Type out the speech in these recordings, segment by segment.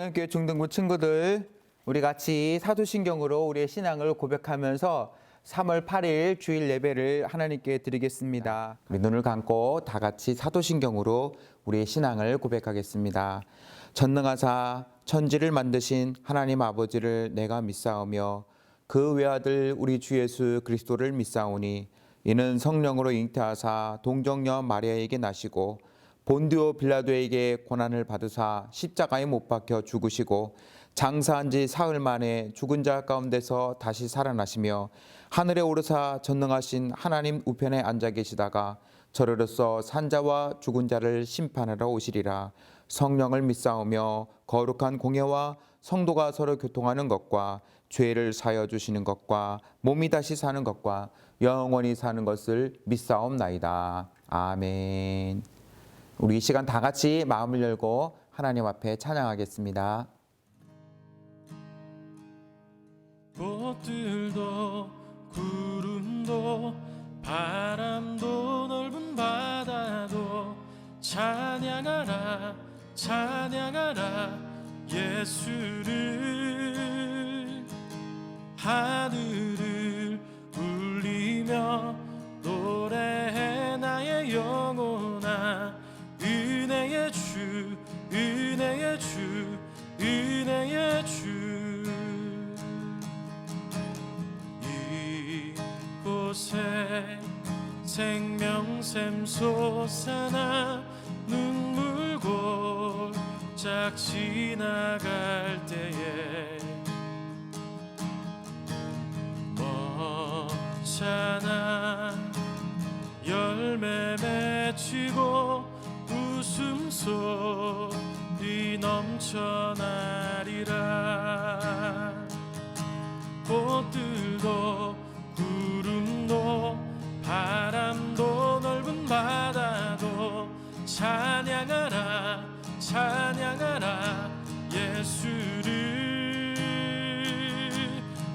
대형교회 중등부 친구들, 우리 같이 사도신경으로 우리의 신앙을 고백하면서 3월 8일 주일 예배를 하나님께 드리겠습니다. 우리 눈을 감고 다 같이 사도신경으로 우리의 신앙을 고백하겠습니다. 전능하사 천지를 만드신 하나님 아버지를 내가 믿사오며 그 외아들 우리 주 예수 그리스도를 믿사오니 이는 성령으로 잉태하사 동정녀 마리아에게 나시고 본디오 빌라도에게 고난을 받으사 십자가에 못 박혀 죽으시고 장사한 지 사흘 만에 죽은 자 가운데서 다시 살아나시며 하늘에 오르사 전능하신 하나님 우편에 앉아 계시다가 저러로서 산자와 죽은 자를 심판하러 오시리라. 성령을 믿사오며 거룩한 공예와 성도가 서로 교통하는 것과 죄를 사여 주시는 것과 몸이 다시 사는 것과 영원히 사는 것을 믿사옵나이다. 아멘. 우리 이 시간 다 같이 마음을 열고 하나님 앞에 찬양하겠습니다. 꽃들도 구름도 바람도 넓은 바다도 찬양하라 찬양하라 예수를 하늘을 울리며 노래해 나의 영혼아 은혜의 주 은혜의 주 은혜의 주 이곳에 생명샘 솟아나 눈물 골짝 지나갈 때에 멋잖아 열매 맺히고 웃음소리 넘쳐나리라. 꽃들도 구름도 바람도 넓은 바다도 찬양하라 찬양하라 예수를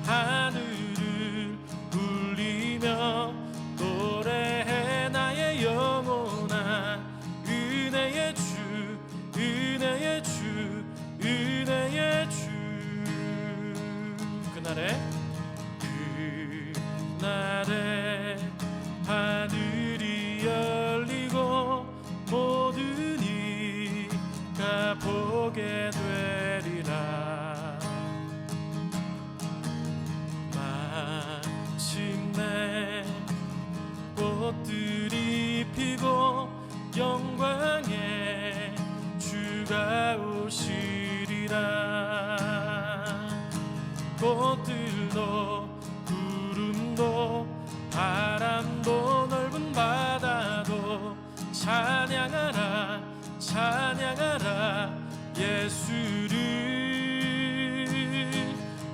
하늘을 울리며 노래해 나의 영혼아 은혜의 주 은혜의 주 은혜의 주 그날에 하늘이 열리고 모든 이가 보게 되리라. 마침내 꽃들이 피고 영광의 주가 오시리라. 꽃들도 구름도 바람도 넓은 바다도 찬양하라 찬양하라 예수를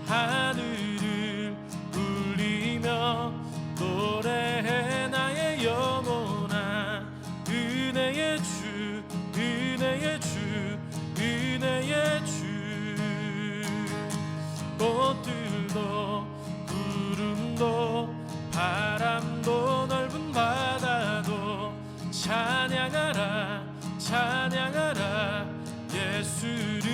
하늘을 울리며 노래해 나의 영혼아 은혜의 주 은혜의 주 은혜의 주 꽃들도 구름도 바람도 넓은 바다도 찬양하라 찬양하라 예수를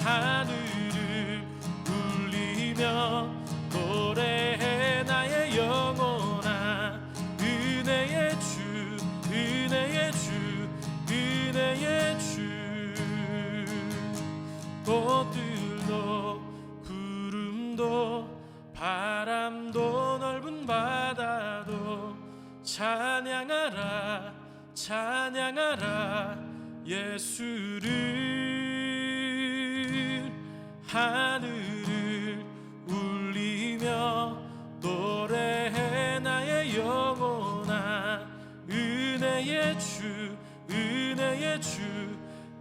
하늘을 울리며 노래해 나의 영혼아 은혜의 주 은혜의 주 은혜의 주 꽃들도 구름도 바람도 넓은 바다도 찬양하라 찬양하라 예수를 하늘을 울리며 노래해 나의 영혼아 은혜의 주 은혜의 주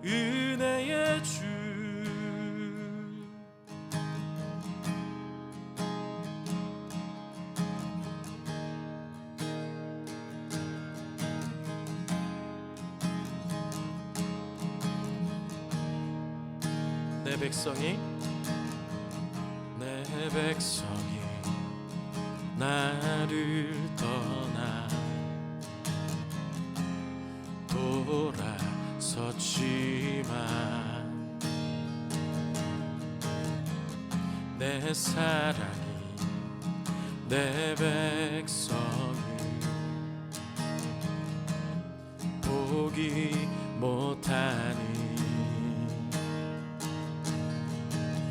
은혜의 주 내 백성이 나를 떠나 돌아서지만 내 사랑이 내 백성을 보기 못하니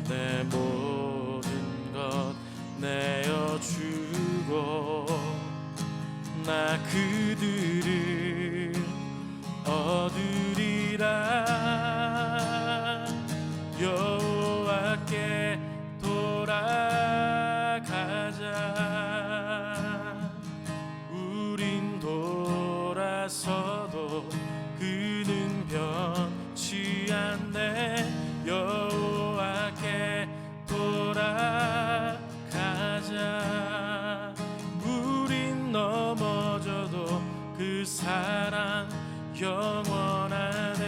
내 모든 것 내어주고 나 그들을 얻으리라. 여호와께 돌아가자. 우린 돌아서도 그는 변치 않네. 여호와께 돌아가자. 우린 넘어져도 그 사랑 영원하네.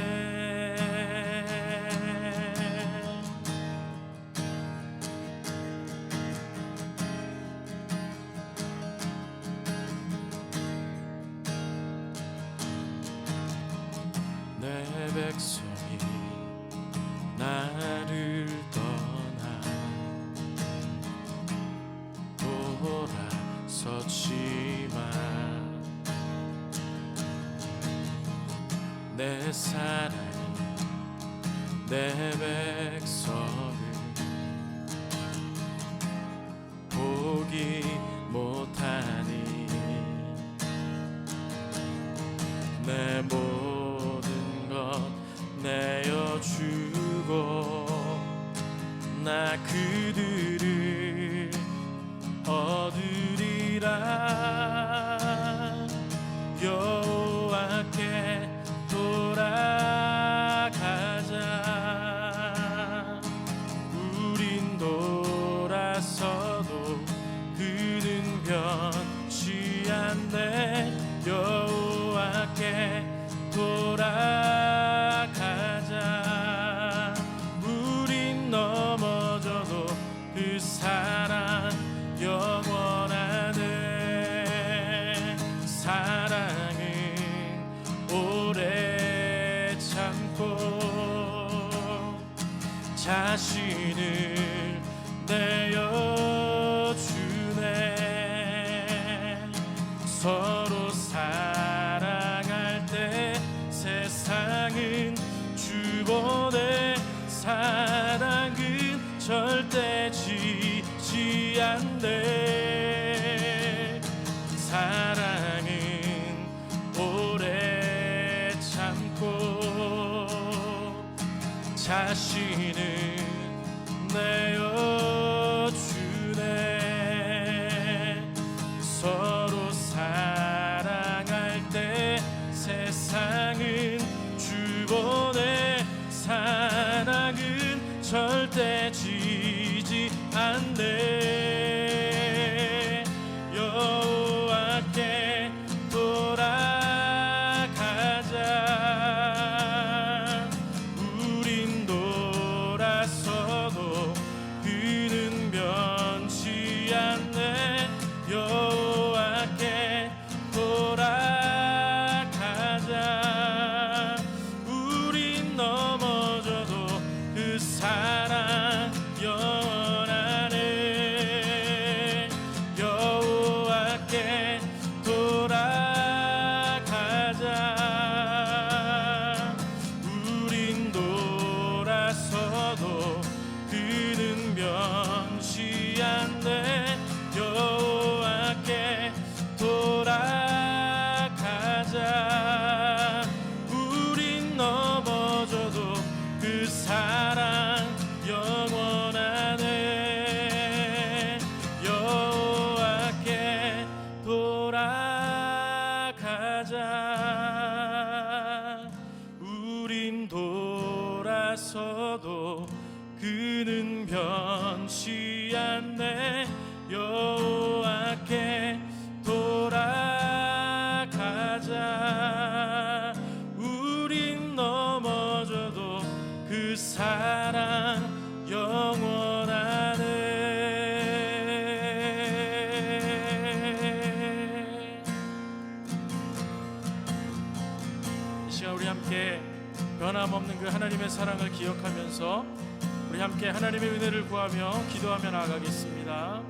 내 백성이 나를 떠나 돌아섰지만 내 사랑이 내 백성을 보기 못하니 내 모든 것 내어주고 나 그들을 얻으리라. 여호와께 돌아가자. 우린 돌아서도 그는 변치 않네. 여호와께 돌아가자. 우린 넘어져도 그 사랑 영원하네. 사랑은 오래 참고 자신을 내어주네. 서로 사랑할 때 세상은 주보내. 사랑은 절대 지지 않네. 사랑은 오래 참고 자신을 내어주네. 서로 사랑할 때 세상은 주보내. 사랑은 절대 지지 않네. 여호와께 돌아가자. 우린 돌아서도 그는 변치 않네. 여호와께 돌아가자. 우린 넘어져도 그 사랑 영원하네. 여호와께 돌아가자. 우린 돌아서도 그는 변치 않네. 여호와께 돌아가자. 우린 넘어져도 그 사랑 영원하네. 여호와께 돌아가자. 우린 돌아서도 그는 변치 않네. 여호와께 돌아가자. 우린 넘어져도 그 사랑 영원하네. 이 시간 우리 함께 변함없는 그 하나님의 사랑을 기억하면서 우리 함께 하나님의 은혜를 구하며 기도하며 나아가겠습니다.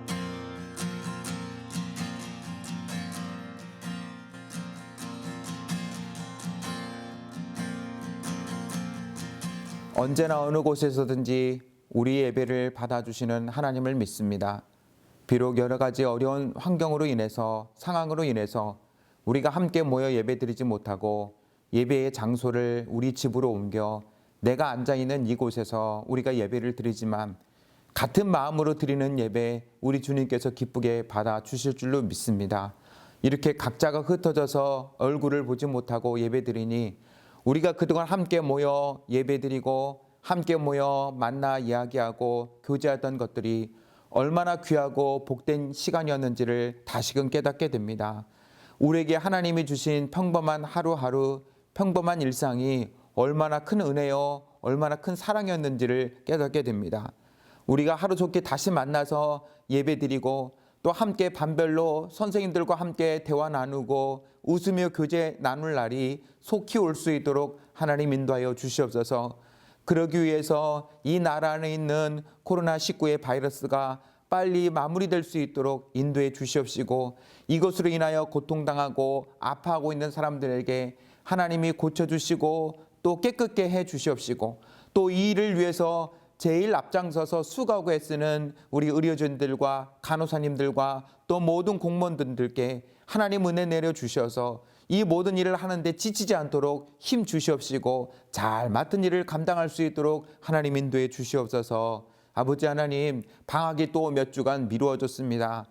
언제나 어느 곳에서든지 우리 예배를 받아주시는 하나님을 믿습니다. 비록 여러 가지 어려운 환경으로 인해서, 상황으로 인해서 우리가 함께 모여 예배드리지 못하고 예배의 장소를 우리 집으로 옮겨 내가 앉아있는 이곳에서 우리가 예배를 드리지만 같은 마음으로 드리는 예배 우리 주님께서 기쁘게 받아주실 줄로 믿습니다. 이렇게 각자가 흩어져서 얼굴을 보지 못하고 예배드리니 우리가 그동안 함께 모여 예배드리고 함께 모여 만나 이야기하고 교제하던 것들이 얼마나 귀하고 복된 시간이었는지를 다시금 깨닫게 됩니다. 우리에게 하나님이 주신 평범한 하루하루, 평범한 일상이 얼마나 큰 은혜요, 얼마나 큰 사랑이었는지를 깨닫게 됩니다. 우리가 하루 좋게 다시 만나서 예배드리고 또 함께 반별로 선생님들과 함께 대화 나누고 웃으며 교제 나눌 날이 속히 올 수 있도록 하나님 인도하여 주시옵소서. 그러기 위해서 이 나라 안에 있는 코로나19의 바이러스가 빨리 마무리될 수 있도록 인도해 주시옵시고 이것으로 인하여 고통당하고 아파하고 있는 사람들에게 하나님이 고쳐주시고 또 깨끗게 해 주시옵시고 또 이 일을 위해서 제일 앞장서서 수고하고 애쓰는 우리 의료진들과 간호사님들과 또 모든 공무원들께 하나님 은혜 내려주셔서 이 모든 일을 하는데 지치지 않도록 힘 주시옵시고 잘 맡은 일을 감당할 수 있도록 하나님 인도해 주시옵소서. 아버지 하나님, 방학이 또 몇 주간 미루어졌습니다.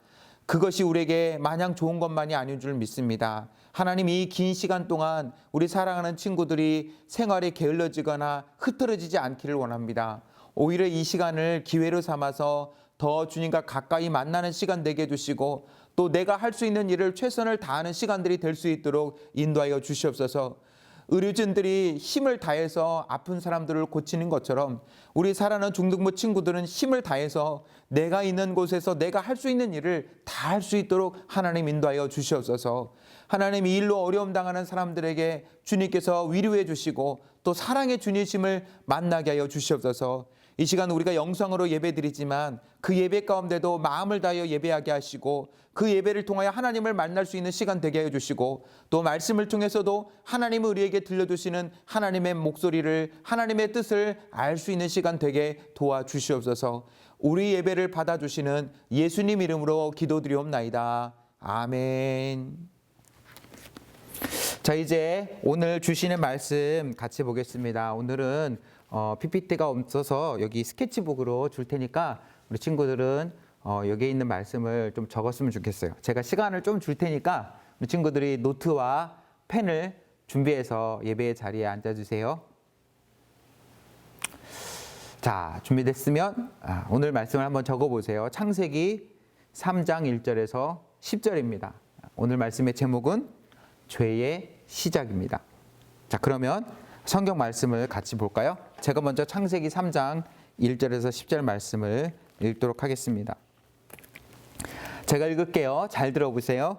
그것이 우리에게 마냥 좋은 것만이 아닌 줄 믿습니다. 하나님, 이 긴 시간 동안 우리 사랑하는 친구들이 생활에 게을러지거나 흐트러지지 않기를 원합니다. 오히려 이 시간을 기회로 삼아서 더 주님과 가까이 만나는 시간 되게 해주시고 또 내가 할 수 있는 일을 최선을 다하는 시간들이 될 수 있도록 인도하여 주시옵소서. 의료진들이 힘을 다해서 아픈 사람들을 고치는 것처럼 우리 사랑하는 중등부 친구들은 힘을 다해서 내가 있는 곳에서 내가 할 수 있는 일을 다 할 수 있도록 하나님 인도하여 주시옵소서. 하나님, 이 일로 어려움 당하는 사람들에게 주님께서 위로해 주시고 또 사랑의 주님심을 만나게 하여 주시옵소서. 이 시간 우리가 영상으로 예배드리지만 그 예배 가운데도 마음을 다하여 예배하게 하시고 그 예배를 통하여 하나님을 만날 수 있는 시간 되게 하여 주시고 또 말씀을 통해서도 하나님을 우리에게 들려주시는 하나님의 목소리를, 하나님의 뜻을 알 수 있는 시간 되게 도와주시옵소서. 우리 예배를 받아주시는 예수님 이름으로 기도드리옵나이다. 아멘. 자, 이제 오늘 주시는 말씀 같이 보겠습니다. 오늘은 PPT가 없어서 여기 스케치북으로 줄 테니까 우리 친구들은 여기에 있는 말씀을 좀 적었으면 좋겠어요. 제가 시간을 좀 줄 테니까 우리 친구들이 노트와 펜을 준비해서 예배의 자리에 앉아주세요. 자, 준비됐으면 오늘 말씀을 한번 적어보세요. 창세기 3장 1절에서 10절입니다. 오늘 말씀의 제목은 죄의 시작입니다. 자, 그러면 성경 말씀을 같이 볼까요? 제가 먼저 창세기 3장 1절에서 10절 말씀을 읽도록 하겠습니다. 제가 읽을게요. 잘 들어보세요.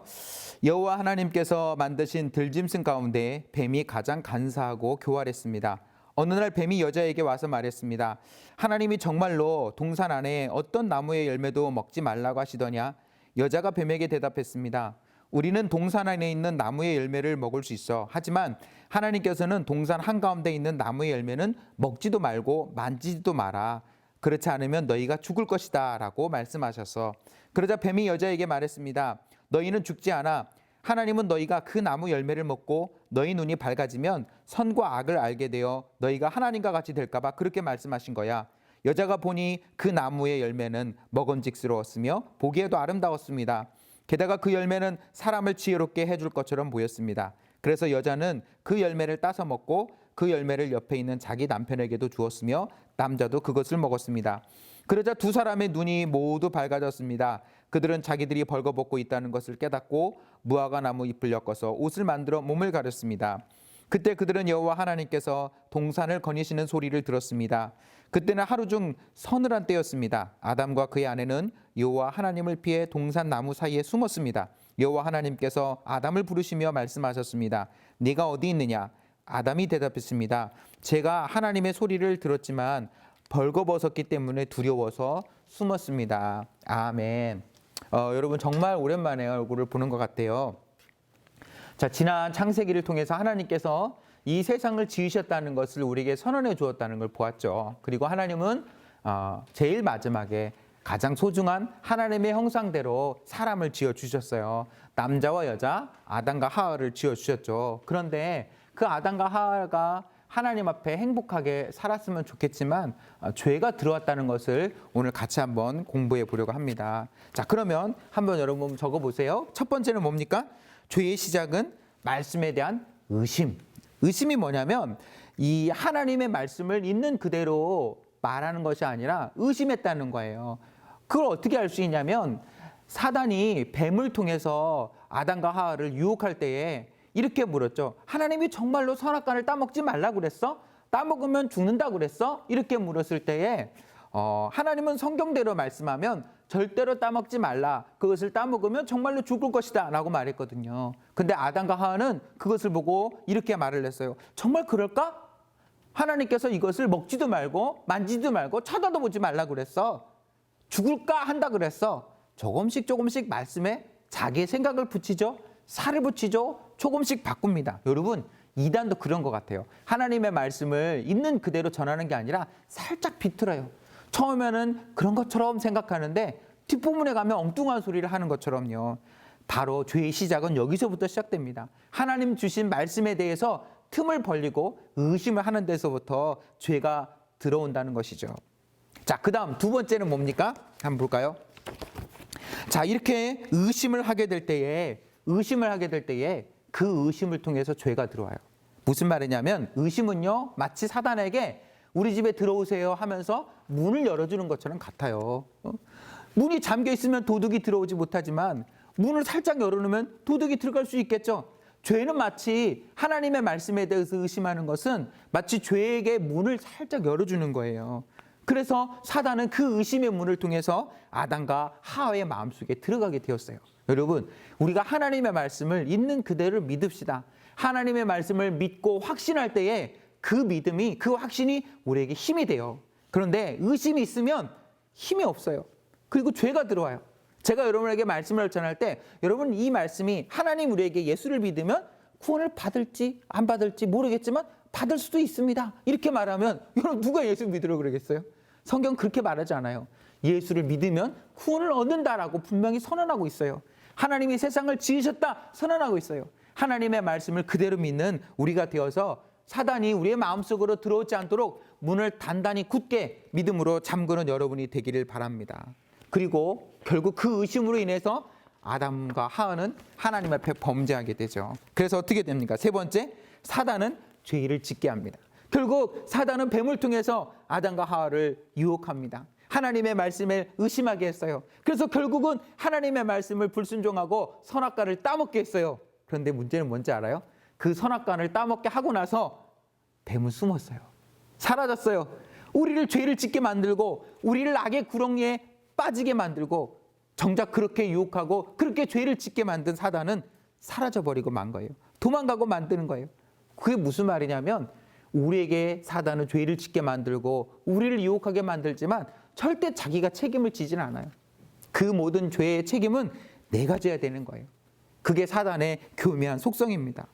여호와 하나님께서 만드신 들짐승 가운데 뱀이 가장 간사하고 교활했습니다. 어느 날 뱀이 여자에게 와서 말했습니다. 하나님이 정말로 동산 안에 어떤 나무의 열매도 먹지 말라고 하시더냐? 여자가 뱀에게 대답했습니다. 우리는 동산 안에 있는 나무의 열매를 먹을 수 있어. 하지만 하나님께서는 동산 한가운데 있는 나무의 열매는 먹지도 말고 만지지도 마라. 그렇지 않으면 너희가 죽을 것이다 라고 말씀하셔서 그러자 뱀이 여자에게 말했습니다. 너희는 죽지 않아. 하나님은 너희가 그 나무 열매를 먹고 너희 눈이 밝아지면 선과 악을 알게 되어 너희가 하나님과 같이 될까 봐 그렇게 말씀하신 거야. 여자가 보니 그 나무의 열매는 먹음직스러웠으며 보기에도 아름다웠습니다. 게다가 그 열매는 사람을 지혜롭게 해줄 것처럼 보였습니다. 그래서 여자는 그 열매를 따서 먹고 그 열매를 옆에 있는 자기 남편에게도 주었으며 남자도 그것을 먹었습니다. 그러자 두 사람의 눈이 모두 밝아졌습니다. 그들은 자기들이 벌거벗고 있다는 것을 깨닫고 무화과 나무 잎을 엮어서 옷을 만들어 몸을 가렸습니다. 그때 그들은 여호와 하나님께서 동산을 거니시는 소리를 들었습니다. 그때는 하루 중 서늘한 때였습니다. 아담과 그의 아내는 여호와 하나님을 피해 동산 나무 사이에 숨었습니다. 여호와 하나님께서 아담을 부르시며 말씀하셨습니다. 네가 어디 있느냐? 아담이 대답했습니다. 제가 하나님의 소리를 들었지만 벌거벗었기 때문에 두려워서 숨었습니다. 아멘. 여러분 정말 오랜만에 얼굴을 보는 것 같아요. 자, 지난 창세기를 통해서 하나님께서 이 세상을 지으셨다는 것을 우리에게 선언해 주었다는 걸 보았죠. 그리고 하나님은 제일 마지막에 가장 소중한 하나님의 형상대로 사람을 지어 주셨어요. 남자와 여자 아담과 하와를 지어 주셨죠. 그런데 그 아담과 하와가 하나님 앞에 행복하게 살았으면 좋겠지만 죄가 들어왔다는 것을 오늘 같이 한번 공부해 보려고 합니다. 자, 그러면 한번 여러분 적어 보세요. 첫 번째는 뭡니까? 죄의 시작은 말씀에 대한 의심. 의심이 뭐냐면 이 하나님의 말씀을 있는 그대로 말하는 것이 아니라 의심했다는 거예요. 그걸 어떻게 알 수 있냐면 사단이 뱀을 통해서 아담과 하와를 유혹할 때에 이렇게 물었죠. 하나님이 정말로 선악과를 따먹지 말라고 그랬어? 따먹으면 죽는다고 그랬어? 이렇게 물었을 때에 하나님은 성경대로 말씀하면 절대로 따먹지 말라. 그것을 따먹으면 정말로 죽을 것이다 라고 말했거든요. 근데 아담과 하와는 그것을 보고 이렇게 말을 했어요. 정말 그럴까? 하나님께서 이것을 먹지도 말고 만지지도 말고 쳐다도 보지 말라 그랬어. 죽을까 한다 그랬어. 조금씩 말씀에 자기의 생각을 붙이죠. 살을 붙이죠. 조금씩 바꿉니다. 여러분 이단도 그런 것 같아요. 하나님의 말씀을 있는 그대로 전하는 게 아니라 살짝 비틀어요. 처음에는 그런 것처럼 생각하는데 뒷부분에 가면 엉뚱한 소리를 하는 것처럼요. 바로 죄의 시작은 여기서부터 시작됩니다. 하나님 주신 말씀에 대해서 틈을 벌리고 의심을 하는 데서부터 죄가 들어온다는 것이죠. 자, 그 다음 두 번째는 뭡니까? 한번 볼까요? 자, 이렇게 의심을 하게 될 때에 그 의심을 통해서 죄가 들어와요. 무슨 말이냐면 의심은요 마치 사단에게 우리 집에 들어오세요 하면서 문을 열어주는 것처럼 같아요. 문이 잠겨 있으면 도둑이 들어오지 못하지만 문을 살짝 열어놓으면 도둑이 들어갈 수 있겠죠. 죄는 마치 하나님의 말씀에 대해서 의심하는 것은 마치 죄에게 문을 살짝 열어주는 거예요. 그래서 사단은 그 의심의 문을 통해서 아담과 하와의 마음속에 들어가게 되었어요. 여러분, 우리가 하나님의 말씀을 있는 그대로 믿읍시다. 하나님의 말씀을 믿고 확신할 때에 그 믿음이, 그 확신이 우리에게 힘이 돼요. 그런데 의심이 있으면 힘이 없어요. 그리고 죄가 들어와요. 제가 여러분에게 말씀을 전할 때 여러분 이 말씀이 하나님 우리에게 예수를 믿으면 구원을 받을지 안 받을지 모르겠지만 받을 수도 있습니다. 이렇게 말하면 여러분 누가 예수 믿으라고 그러겠어요? 성경 그렇게 말하지 않아요. 예수를 믿으면 구원을 얻는다라고 분명히 선언하고 있어요. 하나님이 세상을 지으셨다 선언하고 있어요. 하나님의 말씀을 그대로 믿는 우리가 되어서 사단이 우리의 마음속으로 들어오지 않도록 문을 단단히 굳게 믿음으로 잠그는 여러분이 되기를 바랍니다. 그리고 결국 그 의심으로 인해서 아담과 하와는 하나님 앞에 범죄하게 되죠. 그래서 어떻게 됩니까? 세 번째, 사단은 죄를 짓게 합니다. 결국 사단은 뱀을 통해서 아담과 하와를 유혹합니다. 하나님의 말씀을 의심하게 했어요. 그래서 결국은 하나님의 말씀을 불순종하고 선악과를 따먹게 했어요. 그런데 문제는 뭔지 알아요? 그 선악과를 따먹게 하고 나서 뱀은 숨었어요. 사라졌어요. 우리를 죄를 짓게 만들고 우리를 악의 구렁이에 빠지게 만들고 정작 그렇게 유혹하고 그렇게 죄를 짓게 만든 사단은 사라져버리고 만 거예요. 도망가고 만드는 거예요. 그게 무슨 말이냐면 우리에게 사단은 죄를 짓게 만들고 우리를 유혹하게 만들지만 절대 자기가 책임을 지지는 않아요. 그 모든 죄의 책임은 내가 져야 되는 거예요. 그게 사단의 교묘한 속성입니다.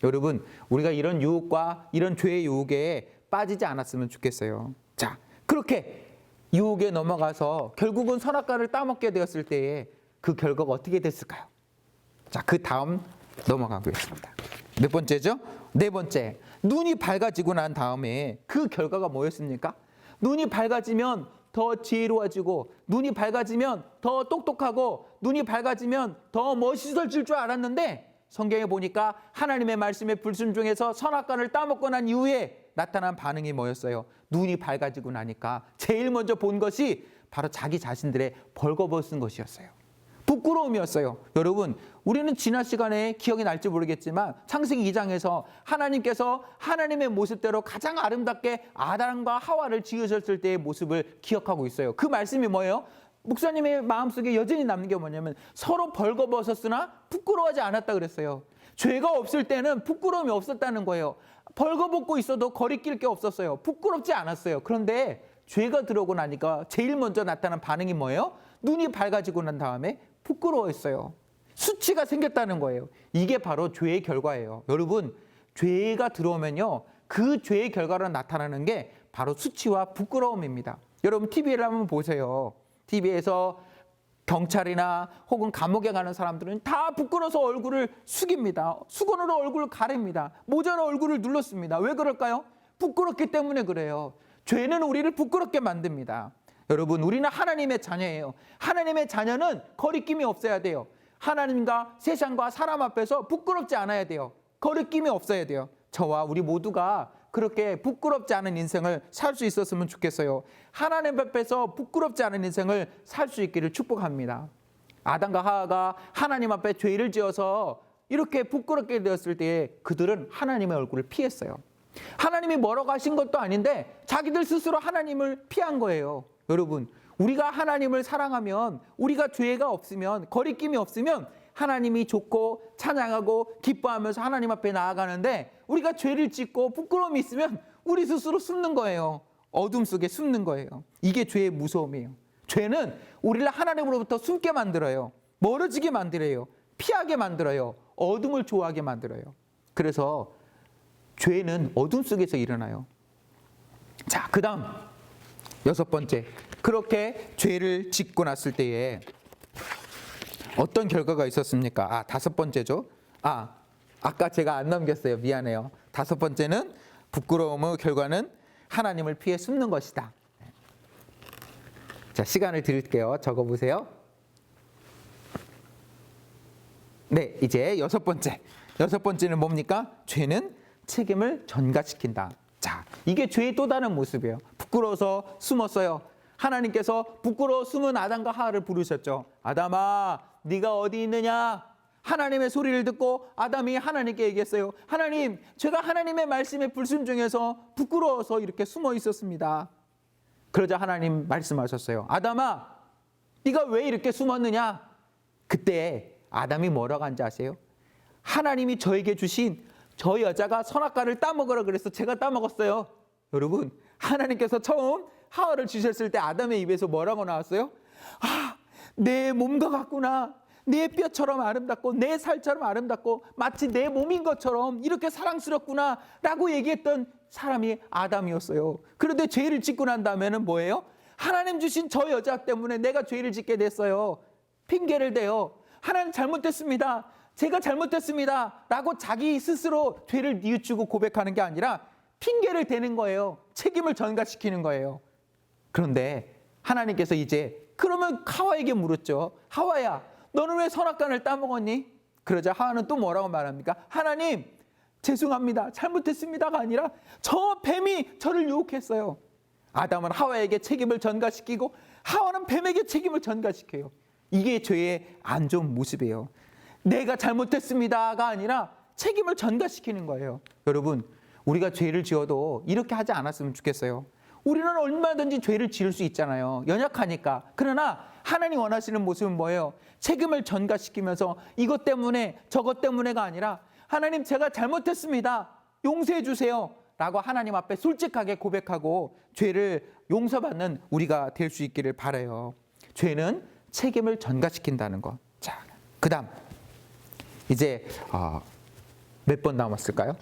여러분, 우리가 이런 유혹과 이런 죄의 유혹에 빠지지 않았으면 좋겠어요. 자, 그렇게 유혹에 넘어가서 결국은 선악과를 따먹게 되었을 때에 그 결과가 어떻게 됐을까요? 자, 그 다음 넘어가겠습니다. 몇 번째죠? 네 번째, 눈이 밝아지고 난 다음에 그 결과가 뭐였습니까? 눈이 밝아지면 더 지혜로워지고 눈이 밝아지면 더 똑똑하고 눈이 밝아지면 더 멋있어질 줄 알았는데 성경에 보니까 하나님의 말씀에 불순종해서 선악과를 따먹고 난 이후에 나타난 반응이 뭐였어요? 눈이 밝아지고 나니까 제일 먼저 본 것이 바로 자기 자신들의 벌거벗은 것이었어요. 부끄러움이었어요. 여러분, 우리는 지난 시간에 기억이 날지 모르겠지만 창세기 2장에서 하나님께서 하나님의 모습대로 가장 아름답게 아담과 하와를 지으셨을 때의 모습을 기억하고 있어요. 그 말씀이 뭐예요? 목사님의 마음속에 여전히 남는 게 뭐냐면 서로 벌거벗었으나 부끄러워하지 않았다 그랬어요. 죄가 없을 때는 부끄러움이 없었다는 거예요. 벌거벗고 있어도 거리낄 게 없었어요. 부끄럽지 않았어요. 그런데 죄가 들어오고 나니까 제일 먼저 나타난 반응이 뭐예요? 눈이 밝아지고 난 다음에 부끄러워했어요. 수치가 생겼다는 거예요. 이게 바로 죄의 결과예요. 여러분, 죄가 들어오면요, 그 죄의 결과로 나타나는 게 바로 수치와 부끄러움입니다. 여러분, TV를 한번 보세요. TV에서 경찰이나 혹은 감옥에 가는 사람들은 다 부끄러워서 얼굴을 숙입니다. 수건으로 얼굴을 가립니다. 모자로 얼굴을 눌렀습니다. 왜 그럴까요? 부끄럽기 때문에 그래요. 죄는 우리를 부끄럽게 만듭니다. 여러분, 우리는 하나님의 자녀예요. 하나님의 자녀는 거리낌이 없어야 돼요. 하나님과 세상과 사람 앞에서 부끄럽지 않아야 돼요. 거리낌이 없어야 돼요. 저와 우리 모두가 그렇게 부끄럽지 않은 인생을 살 수 있었으면 좋겠어요. 하나님 앞에서 부끄럽지 않은 인생을 살 수 있기를 축복합니다. 아담과 하와가 하나님 앞에 죄를 지어서 이렇게 부끄럽게 되었을 때 그들은 하나님의 얼굴을 피했어요. 하나님이 뭐라고 하신 것도 아닌데 자기들 스스로 하나님을 피한 거예요. 여러분, 우리가 하나님을 사랑하면, 우리가 죄가 없으면, 거리낌이 없으면 하나님이 좋고 찬양하고 기뻐하면서 하나님 앞에 나아가는데, 우리가 죄를 짓고 부끄러움이 있으면 우리 스스로 숨는 거예요. 어둠 속에 숨는 거예요. 이게 죄의 무서움이에요. 죄는 우리를 하나님으로부터 숨게 만들어요. 멀어지게 만들어요. 피하게 만들어요. 어둠을 좋아하게 만들어요. 그래서 죄는 어둠 속에서 일어나요. 자, 그 다음 6번째, 그렇게 죄를 짓고 났을 때에 어떤 결과가 있었습니까? 5번째죠. 아까 제가 안 넘겼어요. 미안해요. 5번째는 부끄러움의 결과는 하나님을 피해 숨는 것이다. 자, 시간을 드릴게요. 적어보세요. 네, 이제 6번째. 6번째는 뭡니까? 죄는 책임을 전가시킨다. 자, 이게 죄의 또 다른 모습이에요. 부끄러워서 숨었어요. 하나님께서 부끄러워 숨은 아담과 하와를 부르셨죠. 아담아, 네가 어디 있느냐? 하나님의 소리를 듣고 아담이 하나님께 얘기했어요. 하나님, 제가 하나님의 말씀에 불순종해서 부끄러워서 이렇게 숨어 있었습니다. 그러자 하나님 말씀하셨어요. 아담아, 네가 왜 이렇게 숨었느냐? 그때 아담이 뭐라고 한지 아세요? 하나님이 저에게 주신 저 여자가 선악과를 따먹으라 그래서 제가 따먹었어요. 여러분, 하나님께서 처음 하와를 주셨을 때 아담의 입에서 뭐라고 나왔어요? 내 몸과 같구나. 내 뼈처럼 아름답고 내 살처럼 아름답고 마치 내 몸인 것처럼 이렇게 사랑스럽구나 라고 얘기했던 사람이 아담이었어요. 그런데 죄를 짓고 난 다음에는 뭐예요? 하나님 주신 저 여자 때문에 내가 죄를 짓게 됐어요. 핑계를 대요. 하나님 잘못됐습니다. 제가 잘못됐습니다 라고 자기 스스로 죄를 뉘우치고 고백하는 게 아니라 핑계를 대는 거예요. 책임을 전가시키는 거예요. 그런데 하나님께서 이제 그러면 하와에게 물었죠. 하와야, 너는 왜 선악과를 따먹었니? 그러자 하와는 또 뭐라고 말합니까? 하나님, 죄송합니다. 잘못했습니다가 아니라 저 뱀이 저를 유혹했어요. 아담은 하와에게 책임을 전가시키고 하와는 뱀에게 책임을 전가시켜요. 이게 죄의 안 좋은 모습이에요. 내가 잘못했습니다가 아니라 책임을 전가시키는 거예요. 여러분, 우리가 죄를 지어도 이렇게 하지 않았으면 좋겠어요. 우리는 얼마든지 죄를 지을 수 있잖아요. 연약하니까. 그러나 하나님 원하시는 모습은 뭐예요? 책임을 전가시키면서 이것 때문에 저것 때문에가 아니라 하나님, 제가 잘못했습니다. 용서해 주세요 라고 하나님 앞에 솔직하게 고백하고 죄를 용서받는 우리가 될 수 있기를 바라요. 죄는 책임을 전가시킨다는 것. 자, 그 다음 이제 몇 번 남았을까요?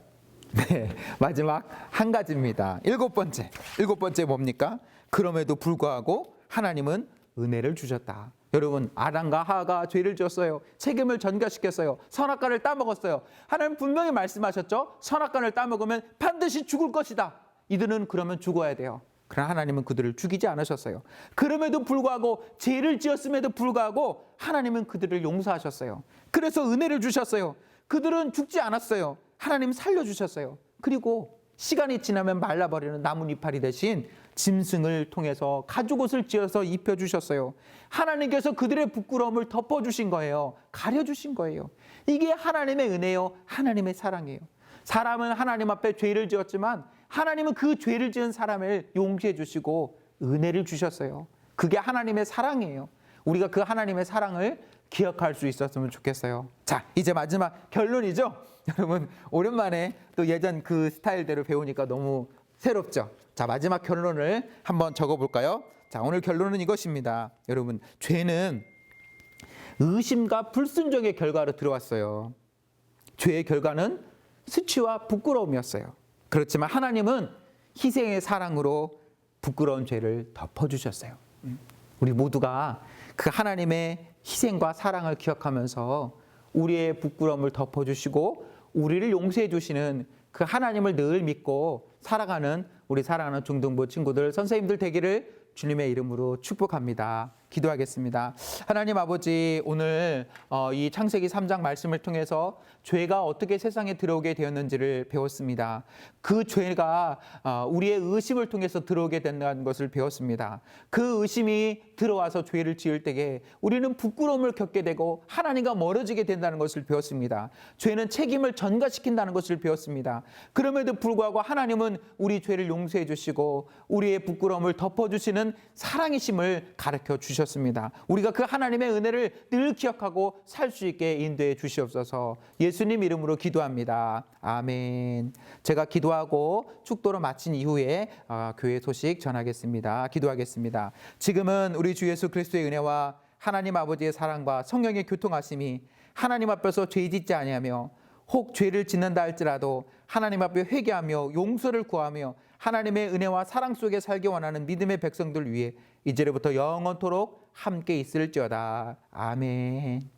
네, 마지막 한 가지입니다. 7번째 뭡니까? 그럼에도 불구하고 하나님은 은혜를 주셨다. 여러분, 아담과 하와가 죄를 지었어요. 책임을 전가시켰어요. 선악과를 따먹었어요. 하나님 분명히 말씀하셨죠. 선악과를 따먹으면 반드시 죽을 것이다. 이들은 그러면 죽어야 돼요. 그러나 하나님은 그들을 죽이지 않으셨어요. 그럼에도 불구하고, 죄를 지었음에도 불구하고 하나님은 그들을 용서하셨어요. 그래서 은혜를 주셨어요. 그들은 죽지 않았어요. 하나님 살려주셨어요. 그리고 시간이 지나면 말라버리는 나뭇이파리 대신 짐승을 통해서 가죽옷을 지어서 입혀주셨어요. 하나님께서 그들의 부끄러움을 덮어주신 거예요. 가려주신 거예요. 이게 하나님의 은혜요, 하나님의 사랑이에요. 사람은 하나님 앞에 죄를 지었지만 하나님은 그 죄를 지은 사람을 용서해 주시고 은혜를 주셨어요. 그게 하나님의 사랑이에요. 우리가 그 하나님의 사랑을 기억할 수 있었으면 좋겠어요. 자, 이제 마지막 결론이죠. 여러분, 오랜만에 또 예전 그 스타일대로 배우니까 너무 새롭죠? 자, 마지막 결론을 한번 적어볼까요? 자, 오늘 결론은 이것입니다. 여러분, 죄는 의심과 불순종의 결과로 들어왔어요. 죄의 결과는 수치와 부끄러움이었어요. 그렇지만 하나님은 희생의 사랑으로 부끄러운 죄를 덮어주셨어요. 우리 모두가 그 하나님의 희생과 사랑을 기억하면서 우리의 부끄러움을 덮어주시고 우리를 용서해 주시는 그 하나님을 늘 믿고 살아가는 우리 사랑하는 중등부 친구들, 선생님들 되기를 주님의 이름으로 축복합니다. 기도하겠습니다. 하나님 아버지, 오늘 이 창세기 3장 말씀을 통해서 죄가 어떻게 세상에 들어오게 되었는지를 배웠습니다. 그 죄가 우리의 의심을 통해서 들어오게 된다는 것을 배웠습니다. 그 의심이 들어와서 죄를 지을 때에 우리는 부끄러움을 겪게 되고 하나님과 멀어지게 된다는 것을 배웠습니다. 죄는 책임을 전가시킨다는 것을 배웠습니다. 그럼에도 불구하고 하나님은 우리 죄를 용서해 주시고 우리의 부끄러움을 덮어주시는 사랑이심을 가르쳐 주셨습니다. 우리가 그 하나님의 은혜를 늘 기억하고 살 수 있게 인도해 주시옵소서. 예수님 이름으로 기도합니다. 아멘. 제가 기도하고 축도로 마친 이후에 교회 소식 전하겠습니다. 기도하겠습니다. 지금은 우리 주 예수 그리스도의 은혜와 하나님 아버지의 사랑과 성령의 교통하심이 하나님 앞에서 죄 짓지 아니하며 혹 죄를 짓는다 할지라도 하나님 앞에 회개하며 용서를 구하며 하나님의 은혜와 사랑 속에 살기 원하는 믿음의 백성들 위해 이제로부터 영원토록 함께 있을지어다. 아멘.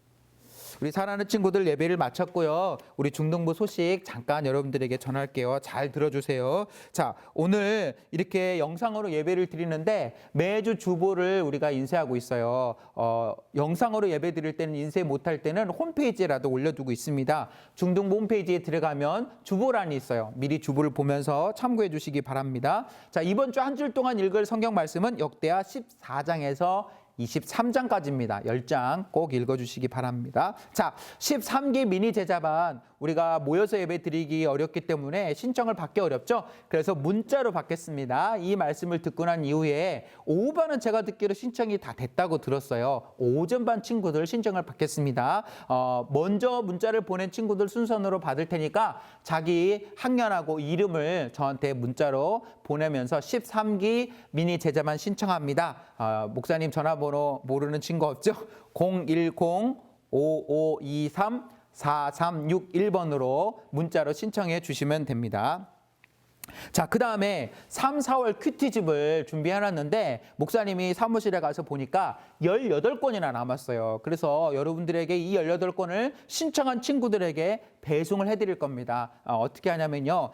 우리 사랑하는 친구들 예배를 마쳤고요. 우리 중등부 소식 잠깐 여러분들에게 전할게요. 잘 들어주세요. 자, 오늘 이렇게 영상으로 예배를 드리는데 매주 주보를 우리가 인쇄하고 있어요. 영상으로 예배 드릴 때는 인쇄 못할 때는 홈페이지에라도 올려두고 있습니다. 중등부 홈페이지에 들어가면 주보란이 있어요. 미리 주보를 보면서 참고해 주시기 바랍니다. 자, 이번 주 한 줄 동안 읽을 성경 말씀은 역대하 14장에서 23장까지입니다. 10장 꼭 읽어주시기 바랍니다. 자, 13기 미니 제자반 우리가 모여서 예배 드리기 어렵기 때문에 신청을 받기 어렵죠. 그래서 문자로 받겠습니다. 이 말씀을 듣고 난 이후에 오후반은 제가 듣기로 신청이 다 됐다고 들었어요. 오전반 친구들 신청을 받겠습니다. 먼저 문자를 보낸 친구들 순서로 받을 테니까 자기 학년하고 이름을 저한테 문자로 보내면서 13기 미니 제자반 신청합니다. 목사님 전화번호 모르는 친구 없죠? 010-5523-4361번으로 문자로 신청해 주시면 됩니다. 자, 그 다음에 3, 4월 큐티집을 준비해놨는데 목사님이 사무실에 가서 보니까 18권이나 남았어요. 그래서 여러분들에게 이 18권을 신청한 친구들에게 배송을 해드릴 겁니다. 어떻게 하냐면요.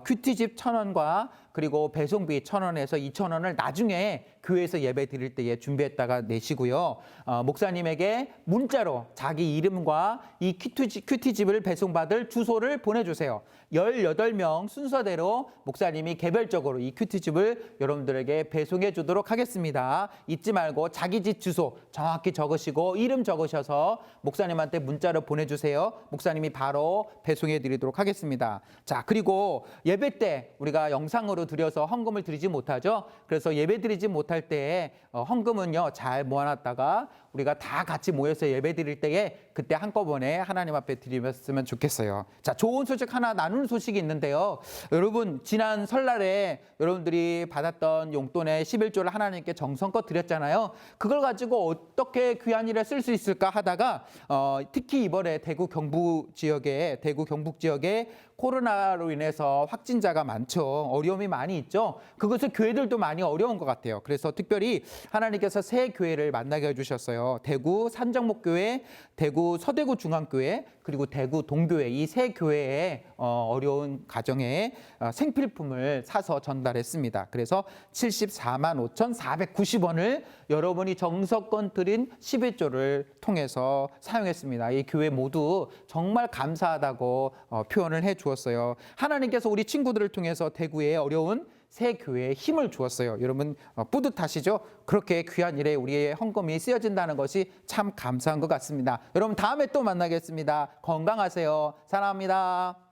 큐티집 1,000원과 그리고 배송비 1,000원에서 2,000원을 나중에 교회에서 예배 드릴 때에 준비했다가 내시고요. 목사님에게 문자로 자기 이름과 이 큐티집을 배송받을 주소를 보내주세요. 18명 순서대로 목사님이 개별적으로 이 큐티집을 여러분들에게 배송해 주도록 하겠습니다. 잊지 말고 자기 집 주소 정확히 적으시고 이름 적으셔서 목사님한테 문자로 보내주세요. 목사님이 바로 배송해 드리도록 하겠습니다. 자, 그리고 예배 때 우리가 영상으로 드려서 헌금을 드리지 못하죠. 그래서 예배 드리지 못할 때 헌금은요 잘 모아놨다가 우리가 다 같이 모여서 예배 드릴 때에 그때 한꺼번에 하나님 앞에 드리면 좋겠어요. 자, 좋은 소식 하나 나누는 소식이 있는데요. 여러분, 지난 설날에 여러분들이 받았던 용돈의 11조를 하나님께 정성껏 드렸잖아요. 그걸 가지고 어떻게 귀한 일에 쓸 수 있을까 하다가 특히 이번에 대구 경북 지역에 코로나로 인해서 확진자가 많죠. 어려움이 많이 있죠. 그것을 교회들도 많이 어려운 것 같아요. 그래서 특별히 하나님께서 새 교회를 만나게 해주셨어요. 대구 산정목교회, 대구 서대구 중앙교회, 그리고 대구 동교회 이 세 교회에 어려운 가정에 생필품을 사서 전달했습니다. 그래서 74만 5,490원을 여러분이 정성껏 드린 11조를 통해서 사용했습니다. 이 교회 모두 정말 감사하다고 표현을 해 주었어요. 하나님께서 우리 친구들을 통해서 대구의 어려운 새 교회에 힘을 주었어요. 여러분 뿌듯하시죠? 그렇게 귀한 일에 우리의 헌금이 쓰여진다는 것이 참 감사한 것 같습니다. 여러분 다음에 또 만나겠습니다. 건강하세요. 사랑합니다.